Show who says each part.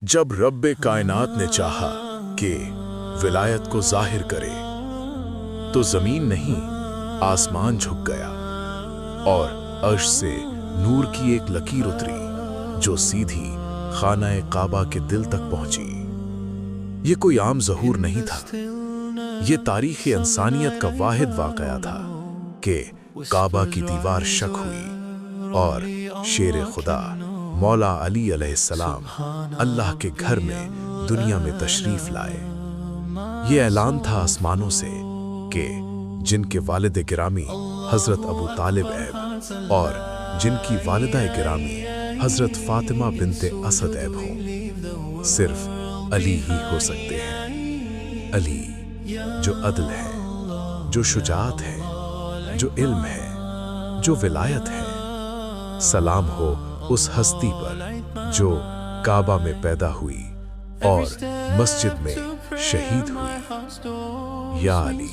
Speaker 1: جب رب کائنات نے چاہا کہ ولایت کو ظاہر کرے تو زمین نہیں آسمان جھک گیا اور عرش سے نور کی ایک لکیر اتری جو سیدھی خانہ کعبہ کے دل تک پہنچی۔ یہ کوئی عام ظہور نہیں تھا، یہ تاریخ انسانیت کا واحد واقعہ تھا کہ کعبہ کی دیوار شک ہوئی اور شیر خدا مولا علی علیہ السلام اللہ کے گھر میں دنیا میں تشریف لائے۔ یہ اعلان تھا آسمانوں سے کہ جن کے والد گرامی حضرت ابو طالب ایب اور جن کی والدہ گرامی حضرت فاطمہ بنت اسد ایب ہوں، صرف علی ہی ہو سکتے ہیں۔ علی جو عدل ہے، جو شجاعت ہے، جو علم ہے، جو ولایت ہے۔ سلام ہو اس ہستی پر جو کعبہ میں پیدا ہوئی اور مسجد میں شہید ہوئی۔ یا علی